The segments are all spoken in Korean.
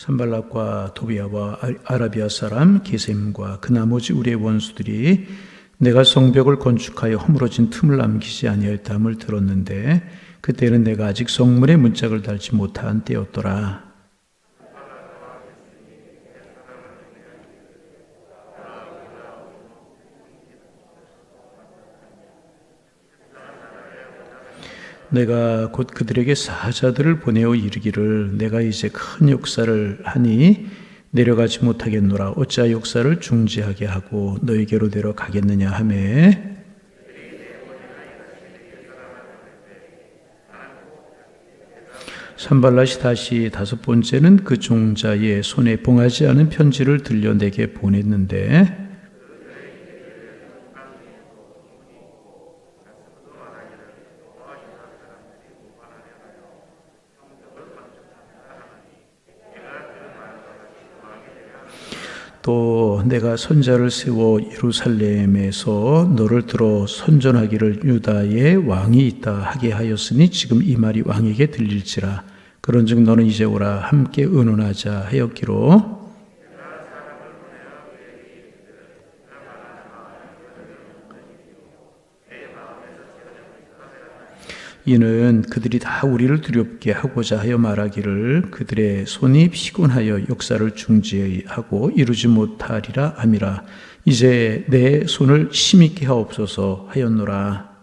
산발락과 도비아와 아라비아 사람 게셈과 그 나머지 우리의 원수들이 내가 성벽을 건축하여 허물어진 틈을 남기지 아니하였다함을 들었는데 그때는 내가 아직 성문에 문짝을 달지 못한 때였더라. 내가 곧 그들에게 사자들을 보내어 이르기를 내가 이제 큰 역사를 하니 내려가지 못하겠노라. 어찌하여 역사를 중지하게 하고 너희에게로 내려가겠느냐 하매 산발랏이 다시 다섯 번째는 그 종자의 손에 봉하지 않은 편지를 들려 내게 보냈는데 또 내가 선자를 세워 예루살렘에서 너를 들어 선전하기를 유다의 왕이 있다 하게 하였으니 지금 이 말이 왕에게 들릴지라. 그런즉 너는 이제 오라 함께 의논하자 하였기로 이는 그들이 다 우리를 두렵게 하고자 하여 말하기를 그들의 손이 피곤하여 역사를 중지하고 이루지 못하리라 함이라. 이제 내 손을 힘있게 하옵소서 하였노라.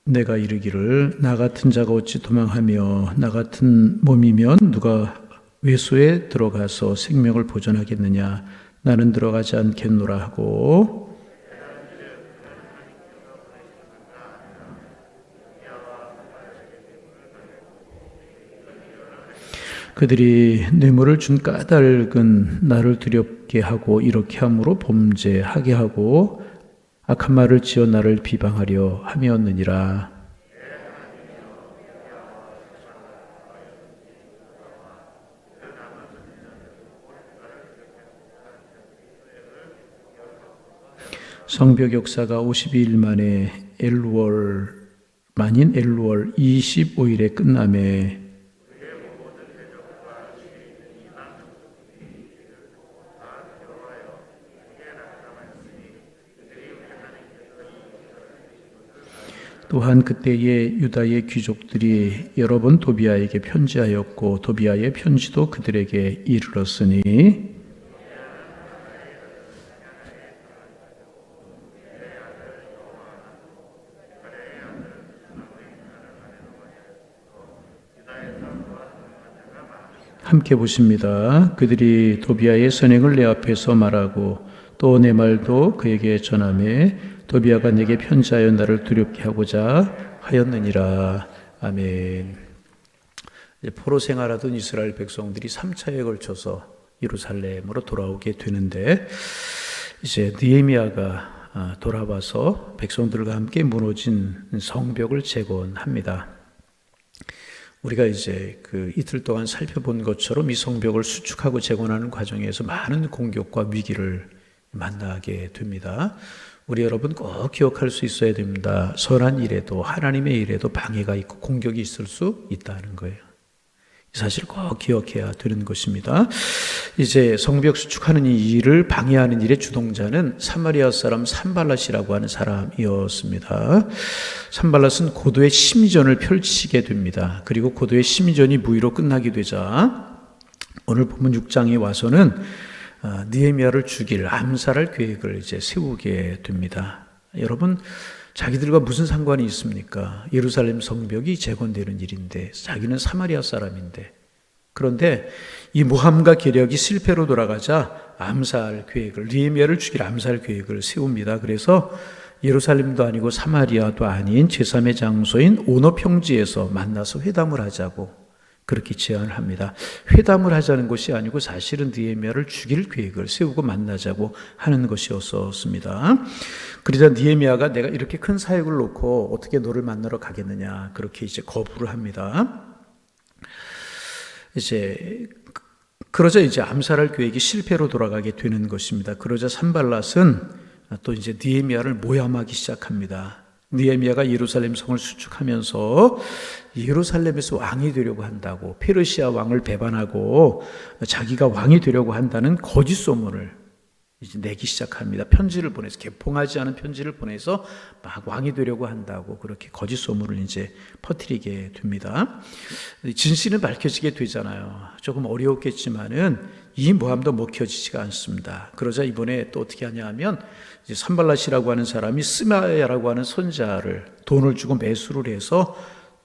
내가 이르기를 나 같은 자가 어찌 도망하며 나 같은 몸이면 누가 외소에 들어가서 생명을 보존하겠느냐. 나는 들어가지 않겠노라 하고 그들이 뇌물을 준 까닭은 나를 두렵게 하고 이렇게 함으로 범죄하게 하고 악한 말을 지어 나를 비방하려 함이었느니라. 성벽 역사가 52일 만에 만인 엘루월 25일에 끝남에 또한 그때의 유다의 귀족들이 여러 번 도비아에게 편지하였고 도비아의 편지도 그들에게 이르렀으니 함께 보십니다. 그들이 도비아의 선행을 내 앞에서 말하고 또 내 말도 그에게 전하매 도비아가 내게 편지하여 나를 두렵게 하고자 하였느니라. 아멘. 포로 생활하던 이스라엘 백성들이 3차에 걸쳐서 예루살렘으로 돌아오게 되는데 이제 느헤미야가 돌아와서 백성들과 함께 무너진 성벽을 재건합니다. 우리가 이제 이틀 동안 살펴본 것처럼 이 성벽을 수축하고 재건하는 과정에서 많은 공격과 위기를 만나게 됩니다. 우리 여러분 꼭 기억할 수 있어야 됩니다. 선한 일에도 하나님의 일에도 방해가 있고 공격이 있을 수 있다는 거예요. 이 사실 꼭 기억해야 되는 것입니다. 이제 성벽 수축하는 이 일을 방해하는 일의 주동자는 사마리아 사람 산발랏이라고 하는 사람이었습니다. 산발랏은 고도의 심리전을 펼치게 됩니다. 그리고 고도의 심리전이 무위로 끝나게 되자 오늘 본문 6장에 와서는 느헤미야를 죽일 암살할 계획을 이제 세우게 됩니다. 여러분 자기들과 무슨 상관이 있습니까? 예루살렘 성벽이 재건되는 일인데 자기는 사마리아 사람인데 그런데 이 모함과 계략이 실패로 돌아가자 암살 계획을 느헤미야를 죽일 암살 계획을 세웁니다. 그래서 예루살렘도 아니고 사마리아도 아닌 제3의 장소인 오너 평지에서 만나서 회담을 하자고 그렇게 제안을 합니다. 회담을 하자는 것이 아니고 사실은 느헤미야를 죽일 계획을 세우고 만나자고 하는 것이었습니다. 그러자 느헤미야가 내가 이렇게 큰 사역을 놓고 어떻게 너를 만나러 가겠느냐, 그렇게 이제 거부를 합니다. 그러자 이제 암살할 계획이 실패로 돌아가게 되는 것입니다. 그러자 산발랏은 또 이제 느헤미야를 모함하기 시작합니다. 느헤미야가 예루살렘 성을 수축하면서 예루살렘에서 왕이 되려고 한다고, 페르시아 왕을 배반하고 자기가 왕이 되려고 한다는 거짓 소문을 이제 내기 시작합니다. 편지를 보내서, 개봉하지 않은 편지를 보내서 막 왕이 되려고 한다고 그렇게 거짓 소문을 이제 퍼뜨리게 됩니다. 진실은 밝혀지게 되잖아요. 조금 어려웠겠지만은 이 모함도 먹혀지지가 않습니다. 그러자 이번에 또 어떻게 하냐 하면, 이제 산발랏이라고 하는 사람이 스마야라고 하는 선자를 돈을 주고 매수를 해서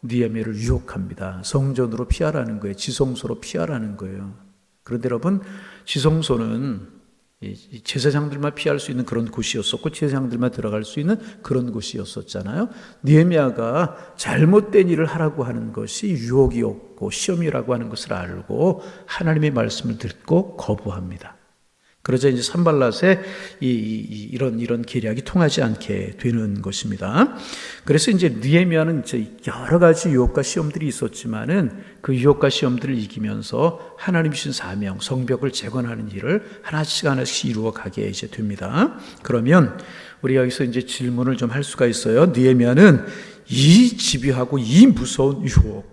느헤미야를 유혹합니다. 성전으로 피하라는 거예요. 지성소로 피하라는 거예요. 그런데 여러분, 지성소는 제사장들만 피할 수 있는 그런 곳이었었고, 제사장들만 들어갈 수 있는 그런 곳이었었잖아요. 느헤미야가 잘못된 일을 하라고 하는 것이 유혹이었고 시험이라고 하는 것을 알고 하나님의 말씀을 듣고 거부합니다. 그러자 이제 산발랏의 이런 계략이 통하지 않게 되는 것입니다. 그래서 이제 느헤미야는 이제 여러 가지 유혹과 시험들이 있었지만은 그 유혹과 시험들을 이기면서 하나님 주신 사명, 성벽을 재건하는 일을 하나씩 이루어가게 이제 됩니다. 그러면 우리가 여기서 이제 질문을 좀 할 수가 있어요. 느헤미야는 이 집요하고 이 무서운 유혹,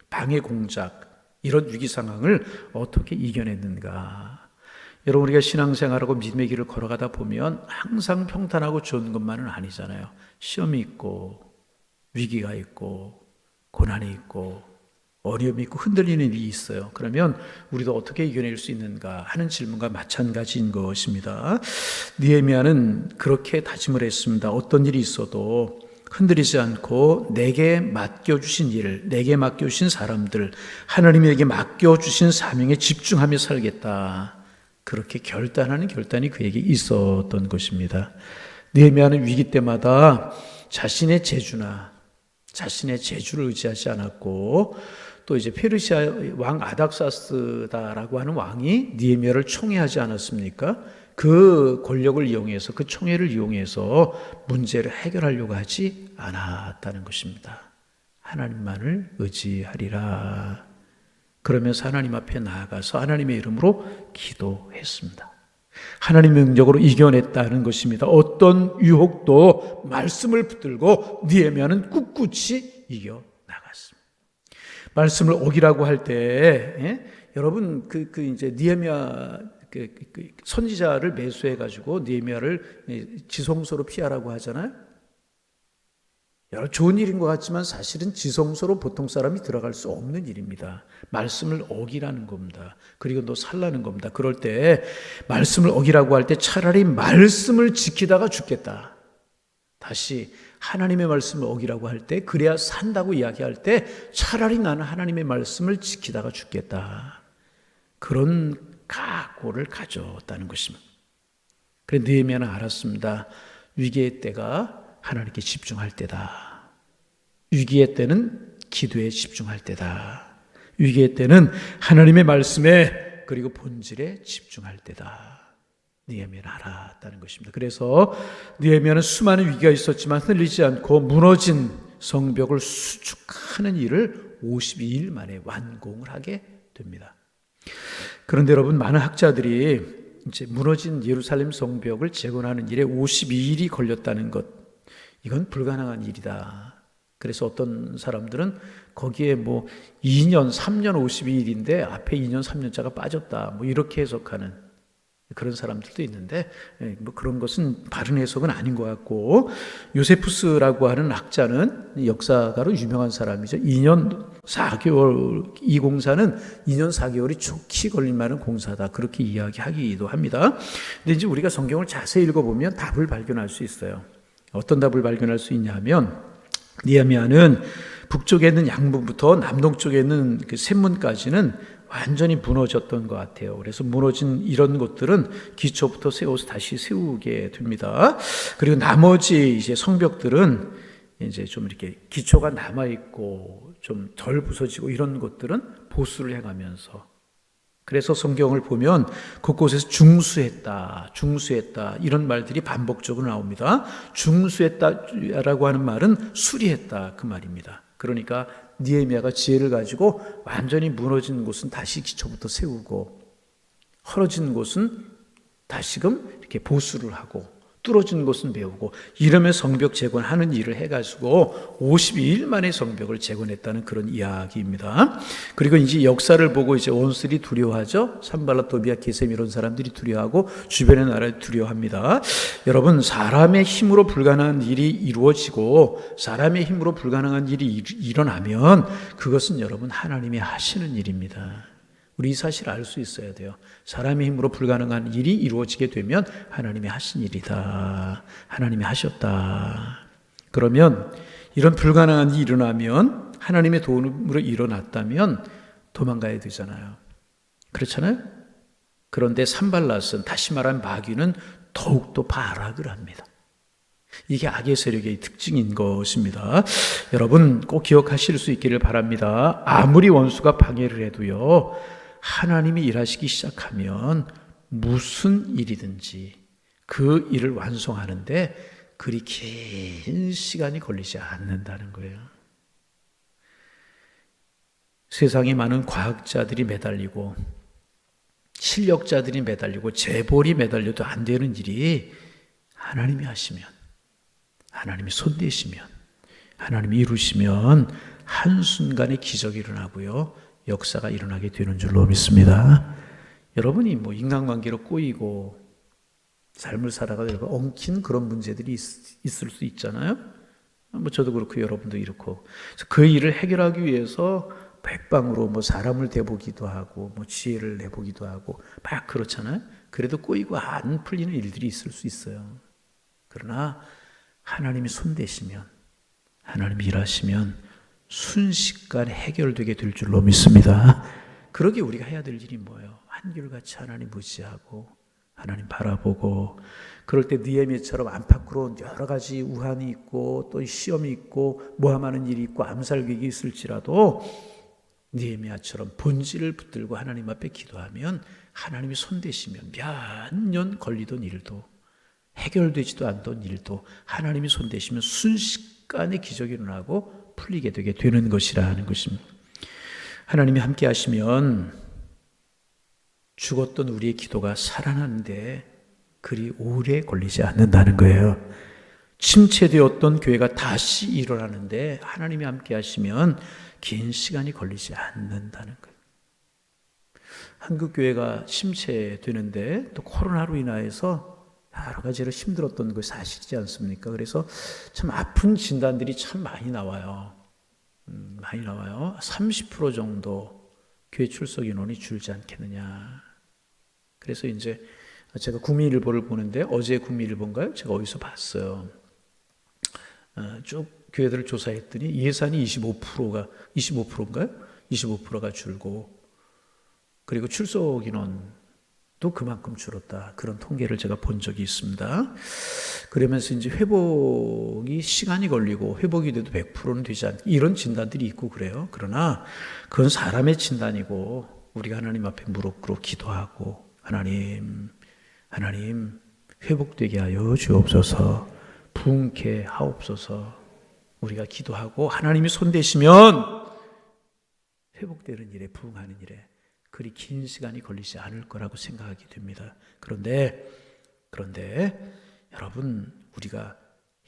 방해 공작, 이런 위기 상황을 어떻게 이겨냈는가? 여러분, 우리가 신앙생활하고 믿음의 길을 걸어가다 보면 항상 평탄하고 좋은 것만은 아니잖아요. 시험이 있고 위기가 있고 고난이 있고 어려움이 있고 흔들리는 일이 있어요. 그러면 우리도 어떻게 이겨낼 수 있는가 하는 질문과 마찬가지인 것입니다. 느헤미야는 그렇게 다짐을 했습니다. 어떤 일이 있어도 흔들리지 않고 내게 맡겨주신 일, 내게 맡겨주신 사람들, 하나님에게 맡겨주신 사명에 집중하며 살겠다. 그렇게 결단하는 결단이 그에게 있었던 것입니다. 느헤미야는 위기 때마다 자신의 재주나 자신의 재주를 의지하지 않았고, 또 이제 페르시아 왕 아닥사스다라고 하는 왕이 느헤미야를 총애하지 않았습니까? 그 권력을 이용해서, 그 총애를 이용해서 문제를 해결하려고 하지 않았다는 것입니다. 하나님만을 의지하리라. 그러면서 하나님 앞에 나아가서 하나님의 이름으로 기도했습니다. 하나님의 능력으로 이겨냈다는 것입니다. 어떤 유혹도 말씀을 붙들고 느헤미야는 꿋꿋이 이겨나갔습니다. 말씀을 어기라고 할 때, 여러분, 이제 느헤미야 선지자를 매수해가지고 느헤미야를 지성소로 피하라고 하잖아요. 여러 좋은 일인 것 같지만 사실은 지성소로 보통 사람이 들어갈 수 없는 일입니다. 말씀을 어기라는 겁니다. 그리고 너 살라는 겁니다. 그럴 때 말씀을 어기라고 할 때 차라리 말씀을 지키다가 죽겠다. 다시 하나님의 말씀을 어기라고 할 때, 그래야 산다고 이야기할 때 차라리 나는 하나님의 말씀을 지키다가 죽겠다. 그런 각오를 가졌다는 것입니다. 그래 느헤미야는 알았습니다. 위기의 때가 하나님께 집중할 때다. 위기의 때는 기도에 집중할 때다. 위기의 때는 하나님의 말씀에 그리고 본질에 집중할 때다. 느헤미야는 알았다는 것입니다. 그래서 느헤미야는 수많은 위기가 있었지만 흔들리지 않고 무너진 성벽을 수축하는 일을 52일 만에 완공을 하게 됩니다. 그런데 여러분, 많은 학자들이 이제 무너진 예루살렘 성벽을 재건하는 일에 52일이 걸렸다는 것, 이건 불가능한 일이다. 그래서 어떤 사람들은 거기에 2년, 3년 52일인데 앞에 2년, 3년자가 빠졌다. 이렇게 해석하는 그런 사람들도 있는데, 그런 것은 바른 해석은 아닌 것 같고, 요세푸스라고 하는 학자는 역사가로 유명한 사람이죠. 2년 4개월, 이 공사는 2년 4개월이 좋게 걸릴 만한 공사다. 그렇게 이야기하기도 합니다. 근데 이제 우리가 성경을 자세히 읽어보면 답을 발견할 수 있어요. 어떤 답을 발견할 수 있냐면, 느헤미야는 북쪽에 있는 양문부터 남동쪽에 있는 그 샘문까지는 완전히 무너졌던 것 같아요. 그래서 무너진 이런 곳들은 기초부터 세워서 다시 세우게 됩니다. 그리고 나머지 이제 성벽들은 이제 좀 이렇게 기초가 남아있고 좀 덜 부서지고 이런 것들은 보수를 해가면서, 그래서 성경을 보면 곳곳에서 중수했다 이런 말들이 반복적으로 나옵니다. 중수했다라고 하는 말은 수리했다 그 말입니다. 그러니까 느헤미야가 지혜를 가지고 완전히 무너진 곳은 다시 기초부터 세우고, 헐어진 곳은 다시금 이렇게 보수를 하고, 뚫어진 곳은 메우고, 이러면서 성벽 재건하는 일을 해가지고 52일 만에 성벽을 재건했다는 그런 이야기입니다. 그리고 이제 역사를 보고 이제 원수들이 두려워하죠. 산발랏, 도비야, 게셈 이런 사람들이 두려워하고 주변의 나라들이 두려워합니다. 여러분, 사람의 힘으로 불가능한 일이 이루어지고 사람의 힘으로 불가능한 일이 일어나면 그것은 여러분 하나님이 하시는 일입니다. 우리 이 사실을 알 수 있어야 돼요. 사람의 힘으로 불가능한 일이 이루어지게 되면 하나님이 하신 일이다. 하나님이 하셨다. 그러면 이런 불가능한 일이 일어나면, 하나님의 도움으로 일어났다면 도망가야 되잖아요. 그렇잖아요? 그런데 산발랏은, 다시 말하면 마귀는 더욱더 발악을 합니다. 이게 악의 세력의 특징인 것입니다. 여러분 꼭 기억하실 수 있기를 바랍니다. 아무리 원수가 방해를 해도요, 하나님이 일하시기 시작하면 무슨 일이든지 그 일을 완성하는데 그리 긴 시간이 걸리지 않는다는 거예요. 세상에 많은 과학자들이 매달리고 실력자들이 매달리고 재벌이 매달려도 안 되는 일이 하나님이 하시면, 하나님이 손대시면, 하나님이 이루시면 한순간에 기적이 일어나고요, 역사가 일어나게 되는 줄로 믿습니다. 여러분이 뭐 인간관계로 꼬이고 삶을 살아가다 엉킨 그런 문제들이 있을 수 있잖아요. 뭐 저도 그렇고 여러분도 이렇고. 그 일을 해결하기 위해서 백방으로 뭐 사람을 대보기도 하고 뭐 지혜를 내보기도 하고 막 그렇잖아요. 그래도 꼬이고 안 풀리는 일들이 있을 수 있어요. 그러나 하나님이 손대시면, 하나님이 일하시면 순식간에 해결되게 될 줄로 믿습니다. 그러게 우리가 해야 될 일이 뭐예요? 한결같이 하나님 무시하고 하나님 바라보고, 그럴 때 느헤미야처럼 안팎으로 여러 가지 우환이 있고 또 시험이 있고 모함하는 일이 있고 암살 계획이 있을지라도 느헤미야처럼 본질을 붙들고 하나님 앞에 기도하면 하나님이 손대시면 몇 년 걸리던 일도, 해결되지도 않던 일도 하나님이 손대시면 순식간에 기적이 일어나고 풀리게 되게 되는 것이라는 것입니다. 하나님이 함께 하시면 죽었던 우리의 기도가 살아나는데 그리 오래 걸리지 않는다는 거예요. 침체되었던 교회가 다시 일어나는데 하나님이 함께 하시면 긴 시간이 걸리지 않는다는 거예요. 한국 교회가 침체되는데 또 코로나로 인하여서 여러 가지로 힘들었던 그 사실이지 않습니까? 그래서 참 아픈 진단들이 참 많이 나와요. 많이 나와요. 30% 정도 교회 출석 인원이 줄지 않겠느냐. 그래서 이제 제가 구미일보를 보는데, 어제 구미일보인가요? 제가 어디서 봤어요. 쭉 교회들을 조사했더니 예산이 25%인가요? 25%가 줄고, 그리고 출석 인원도 그만큼 줄었다. 그런 통계를 제가 본 적이 있습니다. 그러면서 이제 회복이 시간이 걸리고 회복이 돼도 100%는 되지 않고 이런 진단들이 있고 그래요. 그러나 그건 사람의 진단이고 우리가 하나님 앞에 무릎 꿇고 기도하고 하나님 회복되게 하여 주옵소서, 부흥케 하옵소서, 우리가 기도하고 하나님이 손대시면 회복되는 일에, 부흥하는 일에 그리 긴 시간이 걸리지 않을 거라고 생각하게 됩니다. 그런데 여러분, 우리가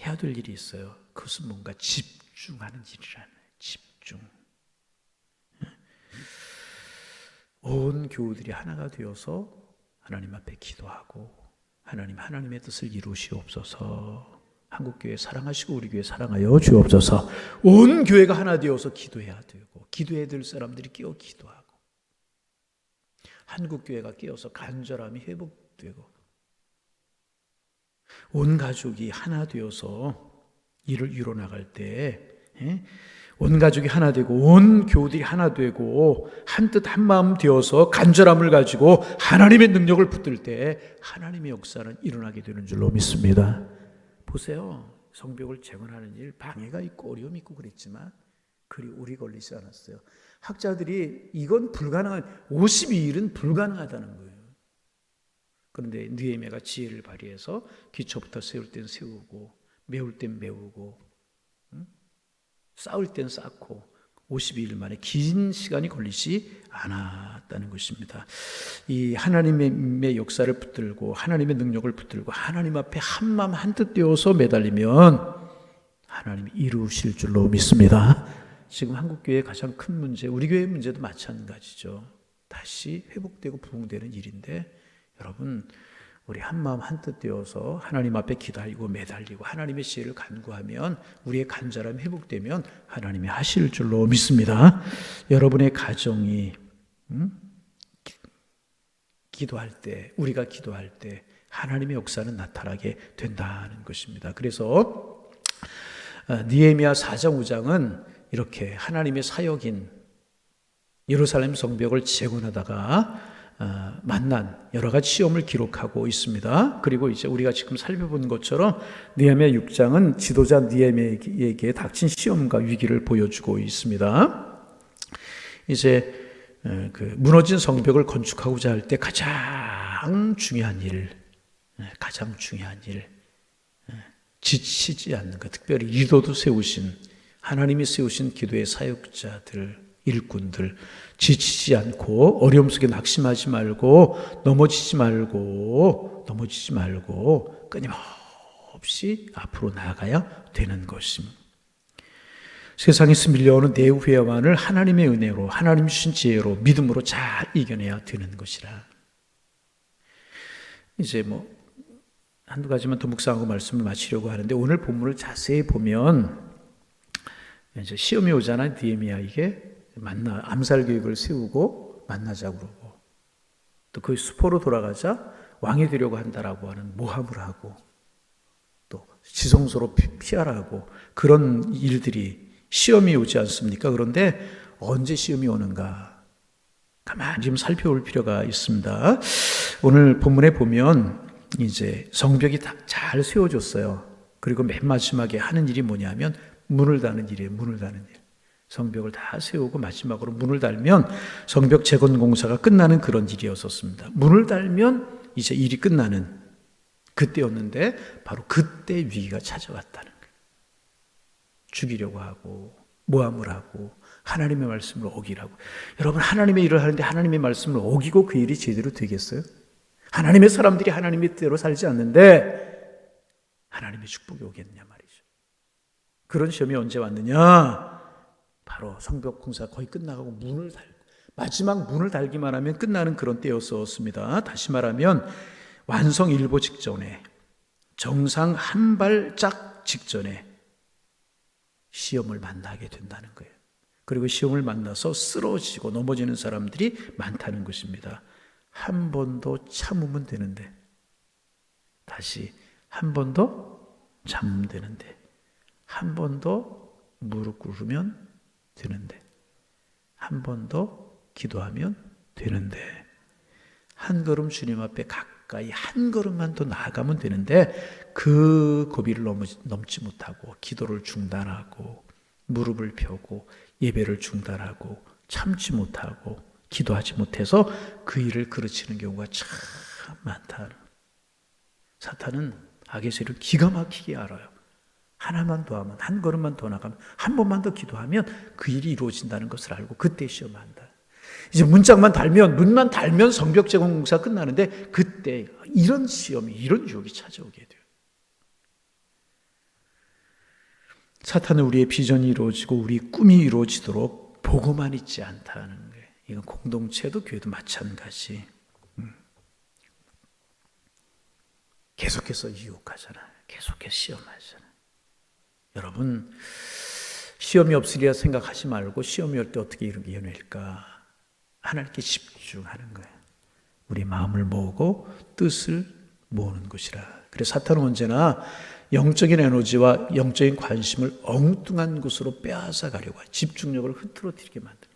해야 될 일이 있어요. 그것은 뭔가 집중하는 일이라는 거예요. 집중. 온 교우들이 하나가 되어서 하나님 앞에 기도하고 하나님의 뜻을 이루시옵소서. 한국교회 사랑하시고 우리 교회 사랑하여 주옵소서. 온 교회가 하나 되어서 기도해야 되고, 기도해야 될 사람들이 깨어 기도하고, 한국교회가 깨어서 간절함이 회복되고, 온 가족이 하나 되어서 일을 이뤄나갈 때, 온 가족이 하나 되고 온 교우들이 하나 되고 한뜻 한마음 되어서 간절함을 가지고 하나님의 능력을 붙들 때 하나님의 역사는 일어나게 되는 줄로 믿습니다. 보세요. 성벽을 재건하는 일 방해가 있고 어려움이 있고 그랬지만 그리 오래 걸리지 않았어요. 학자들이 이건 불가능한, 52일은 불가능하다는 거예요. 그런데 느헤미야가 지혜를 발휘해서 기초부터 세울 땐 세우고 메울 땐 메우고 쌓을 땐 쌓고 52일 만에 긴 시간이 걸리지 않았다는 것입니다. 이 하나님의 역사를 붙들고 하나님의 능력을 붙들고 하나님 앞에 한마음 한뜻 되어서 매달리면 하나님이 이루실 줄로 믿습니다. 지금 한국교회의 가장 큰 문제, 우리 교회의 문제도 마찬가지죠. 다시 회복되고 부흥되는 일인데 여러분, 우리 한마음 한뜻 되어서 하나님 앞에 기다리고 매달리고 하나님의 지혜를 간구하면 우리의 간절함이 회복되면 하나님이 하실 줄로 믿습니다. 여러분의 가정이 기도할 때, 우리가 기도할 때 하나님의 역사는 나타나게 된다는 것입니다. 그래서 느헤미야 4장 5장은 이렇게 하나님의 사역인 예루살렘 성벽을 재건하다가 만난 여러 가지 시험을 기록하고 있습니다. 그리고 이제 우리가 지금 살펴본 것처럼 느헤미야 6장은 지도자 느헤미야에게 닥친 시험과 위기를 보여주고 있습니다. 이제 그 무너진 성벽을 건축하고자 할 때 가장 중요한 일, 지치지 않는 것, 특별히 리더도 세우신 하나님이 세우신 기도의 사역자들, 일꾼들 지치지 않고 어려움 속에 낙심하지 말고 넘어지지 말고 끊임없이 앞으로 나아가야 되는 것입니다. 세상에서 밀려오는 내후회만을 하나님의 은혜로 하나님 주신 지혜로 믿음으로 잘 이겨내야 되는 것이라. 이제 한두 가지만 더 묵상하고 말씀을 마치려고 하는데 오늘 본문을 자세히 보면 이제 시험이 오잖아요. 느헤미야에게 암살 계획을 세우고 만나자고 그러고 또 그 수포로 돌아가자 왕이 되려고 한다라고 하는 모함을 하고 또 지성소로 피하라고 그런 일들이 시험이 오지 않습니까? 그런데 언제 시험이 오는가 가만히 좀 살펴볼 필요가 있습니다. 오늘 본문에 보면 이제 성벽이 잘 세워졌어요. 그리고 맨 마지막에 하는 일이 뭐냐면 문을 닫는 일이에요. 문을 닫는 일. 성벽을 다 세우고 마지막으로 문을 달면 성벽 재건 공사가 끝나는 그런 일이었었습니다. 문을 달면 이제 일이 끝나는 그때였는데 바로 그때 위기가 찾아왔다는 거예요. 죽이려고 하고 모함을 하고 하나님의 말씀을 어기라고. 여러분, 하나님의 일을 하는데 하나님의 말씀을 어기고 그 일이 제대로 되겠어요? 하나님의 사람들이 하나님의 뜻대로 살지 않는데 하나님의 축복이 오겠냐 말이죠. 그런 시험이 언제 왔느냐? 바로 성벽 공사가 거의 끝나가고 문을 달고 마지막 문을 달기만 하면 끝나는 그런 때였었습니다. 다시 말하면 완성 일보 직전에, 정상 한 발짝 직전에 시험을 만나게 된다는 거예요. 그리고 시험을 만나서 쓰러지고 넘어지는 사람들이 많다는 것입니다. 한 번 더 참으면 되는데, 다시 한 번 더 참으면 되는데, 한 번 더 무릎 꿇으면 되는데, 한 번 더 기도하면 되는데, 한 걸음 주님 앞에 가까이 한 걸음만 더 나아가면 되는데 그 고비를 넘지 못하고 기도를 중단하고 무릎을 펴고 예배를 중단하고 참지 못하고 기도하지 못해서 그 일을 그르치는 경우가 참 많다. 사탄은 악의 세를 기가 막히게 알아요. 하나만 더 하면, 한 걸음만 더 나가면, 한 번만 더 기도하면 그 일이 이루어진다는 것을 알고 그때 시험한다. 이제 문짝만 달면, 문만 달면 성벽 재건 공사 끝나는데 그때 이런 시험이, 이런 유혹이 찾아오게 돼요. 사탄은 우리의 비전이 이루어지고 우리 꿈이 이루어지도록 보고만 있지 않다는 거예요. 이건 공동체도 교회도 마찬가지. 계속해서 유혹하잖아요. 계속해서 시험하잖아요. 여러분, 시험이 없으리라 생각하지 말고 시험이 올 때 어떻게 이겨낼까? 하나님께 집중하는 거예요. 우리 마음을 모으고 뜻을 모으는 것이라. 그래서 사탄은 언제나 영적인 에너지와 영적인 관심을 엉뚱한 곳으로 빼앗아 가려고 해요. 집중력을 흐트러뜨리게 만들고,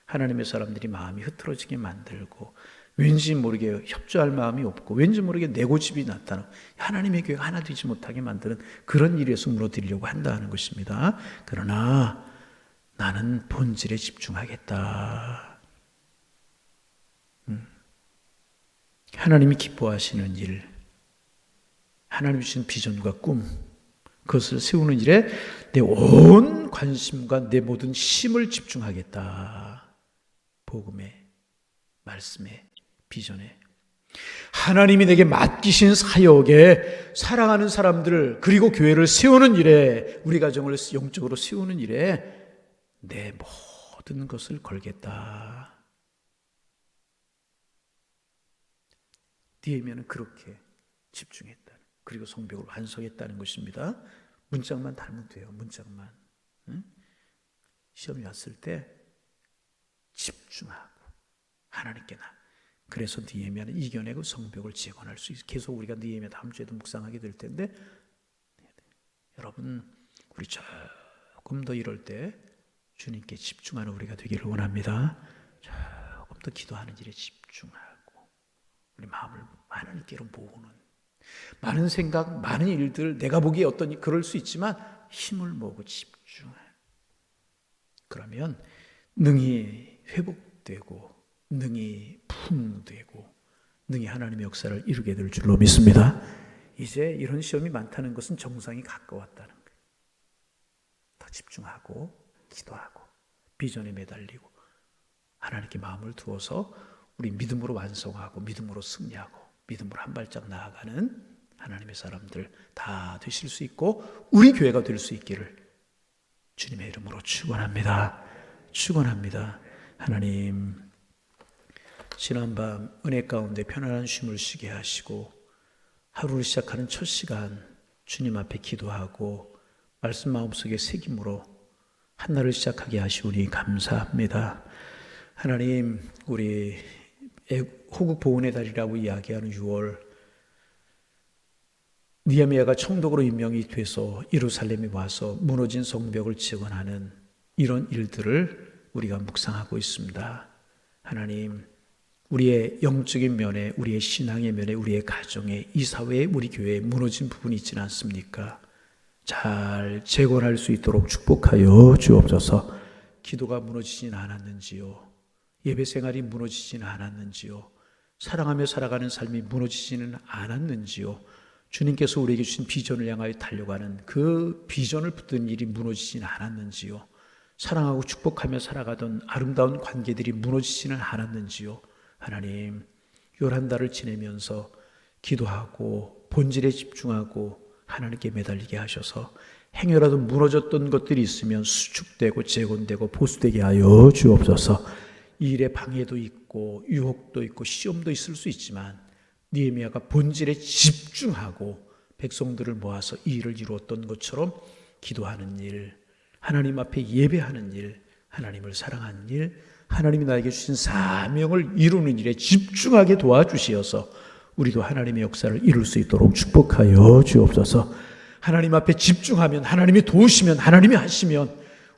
하나님의 사람들이 마음이 흐트러지게 만들고, 왠지 모르게 협조할 마음이 없고 왠지 모르게 내고집이 나타나고 하나님의 교회가 하나 되지 못하게 만드는 그런 일에서 무너뜨리려고 한다는 것입니다. 그러나 나는 본질에 집중하겠다. 하나님이 기뻐하시는 일, 하나님이 주신 비전과 꿈, 그것을 세우는 일에 내 온 관심과 내 모든 힘을 집중하겠다. 복음에, 말씀에, 비전에. 하나님이 내게 맡기신 사역에, 사랑하는 사람들을, 그리고 교회를 세우는 일에, 우리 가정을 영적으로 세우는 일에 내 모든 것을 걸겠다. 니에미아는 그렇게 집중했다. 그리고 성벽을 완성했다는 것입니다. 문짝만 닮으면 돼요. 문짝만. 응? 시험이 왔을 때 집중하고 하나님께 나. 그래서 니에미아는 이겨내고 성벽을 재건할 수 있어요. 계속 우리가 니에미아 다음 주에도 묵상하게 될 텐데, 여러분 우리 조금 더 이럴 때 주님께 집중하는 우리가 되기를 원합니다. 조금 더 기도하는 일에 집중하고 우리 마음을 하나님께로 모으는, 많은 생각, 많은 일들, 내가 보기에 어떤 그럴 수 있지만 힘을 모으고 집중해. 그러면 능히 회복되고 능히 풍되고 능히 하나님의 역사를 이루게 될 줄로 믿습니다. 이제 이런 시험이 많다는 것은 정상이 가까웠다는 거예요. 더 집중하고 기도하고 비전에 매달리고 하나님께 마음을 두어서 우리 믿음으로 완성하고 믿음으로 승리하고 믿음으로 한 발짝 나아가는 하나님의 사람들 다 되실 수 있고 우리 교회가 될 수 있기를 주님의 이름으로 축원합니다. 축원합니다. 하나님, 지난밤 은혜 가운데 편안한 쉼을 쉬게 하시고 하루를 시작하는 첫 시간 주님 앞에 기도하고 말씀 마음속에 새김으로 한날을 시작하게 하시오니 감사합니다. 하나님, 우리 호국 보훈의 달이라고 이야기하는 6월, 느헤미야가 총독으로 임명이 돼서 예루살렘에 와서 무너진 성벽을 재건하는 이런 일들을 우리가 묵상하고 있습니다. 하나님, 우리의 영적인 면에, 우리의 신앙의 면에, 우리의 가정에, 이 사회에, 우리 교회에 무너진 부분이 있지는 않습니까? 잘 재건할 수 있도록 축복하여 주옵소서. 기도가 무너지진 않았는지요? 예배 생활이 무너지지는 않았는지요? 사랑하며 살아가는 삶이 무너지지는 않았는지요? 주님께서 우리에게 주신 비전을 향하여 달려가는 그 비전을 붙든 일이 무너지지는 않았는지요? 사랑하고 축복하며 살아가던 아름다운 관계들이 무너지지는 않았는지요? 하나님, 한 달을 지내면서 기도하고 본질에 집중하고 하나님께 매달리게 하셔서 행여라도 무너졌던 것들이 있으면 수축되고 재건되고 보수되게 하여 주옵소서. 이 일에 방해도 있고 유혹도 있고 시험도 있을 수 있지만 느헤미야가 본질에 집중하고 백성들을 모아서 이 일을 이루었던 것처럼 기도하는 일, 하나님 앞에 예배하는 일, 하나님을 사랑하는 일, 하나님이 나에게 주신 사명을 이루는 일에 집중하게 도와주시어서 우리도 하나님의 역사를 이룰 수 있도록 축복하여 주옵소서. 하나님 앞에 집중하면, 하나님이 도우시면, 하나님이 하시면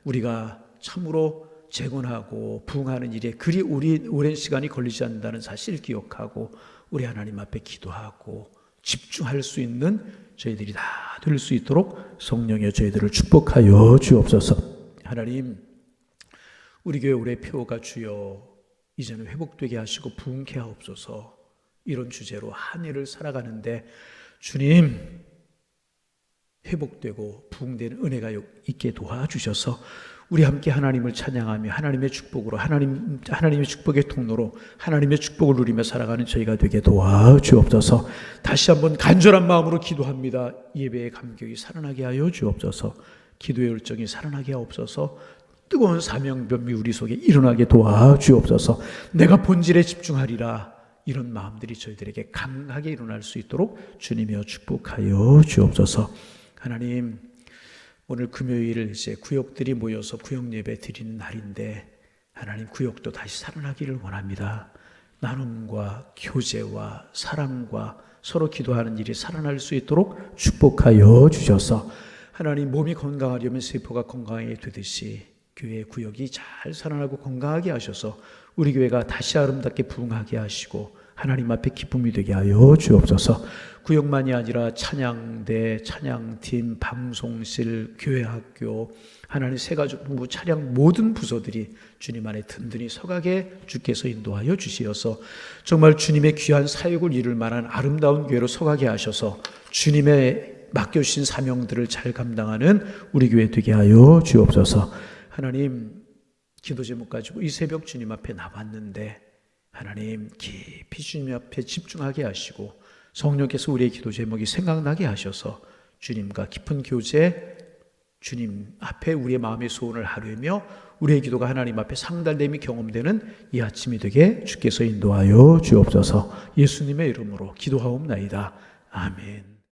우리가 참으로 재건하고 부흥하는 일에 그리 오랜 시간이 걸리지 않는다는 사실을 기억하고 우리 하나님 앞에 기도하고 집중할 수 있는 저희들이 다 될 수 있도록 성령여 저희들을 축복하여 주옵소서. 하나님, 우리 교회 올해 표가 주여 이제는 회복되게 하시고 부흥케 하옵소서. 이런 주제로 한 해를 살아가는데 주님, 회복되고 부흥되는 은혜가 있게 도와주셔서 우리 함께 하나님을 찬양하며 하나님의 축복으로 하나님의 축복의 통로로 하나님의 축복을 누리며 살아가는 저희가 되게 도와주옵소서. 다시 한번 간절한 마음으로 기도합니다. 예배의 감격이 살아나게 하여 주옵소서. 기도의 열정이 살아나게 하옵소서. 뜨거운 사명변미 우리 속에 일어나게 도와주옵소서. 내가 본질에 집중하리라. 이런 마음들이 저희들에게 강하게 일어날 수 있도록 주님이여 축복하여 주옵소서. 하나님, 오늘 금요일 이제 구역들이 모여서 구역 예배 드리는 날인데 하나님, 구역도 다시 살아나기를 원합니다. 나눔과 교제와 사랑과 서로 기도하는 일이 살아날 수 있도록 축복하여 주셔서 하나님, 몸이 건강하려면 세포가 건강하게 되듯이 교회 구역이 잘 살아나고 건강하게 하셔서 우리 교회가 다시 아름답게 부흥하게 하시고 하나님 앞에 기쁨이 되게 하여 주옵소서. 구역만이 아니라 찬양대, 찬양팀, 방송실, 교회학교, 하나님 새가족부부 차량 모든 부서들이 주님 안에 든든히 서가게 주께서 인도하여 주시어서 정말 주님의 귀한 사역을 이룰 만한 아름다운 교회로 서가게 하셔서 주님의 맡겨주신 사명들을 잘 감당하는 우리 교회 되게 하여 주옵소서. 하나님, 기도 제목 가지고 이 새벽 주님 앞에 나왔는데 하나님 깊이 주님 앞에 집중하게 하시고 성령께서 우리의 기도 제목이 생각나게 하셔서 주님과 깊은 교제, 주님 앞에 우리의 마음의 소원을 하루며 우리의 기도가 하나님 앞에 상달됨이 경험되는 이 아침이 되게 주께서 인도하여 주옵소서. 예수님의 이름으로 기도하옵나이다. 아멘.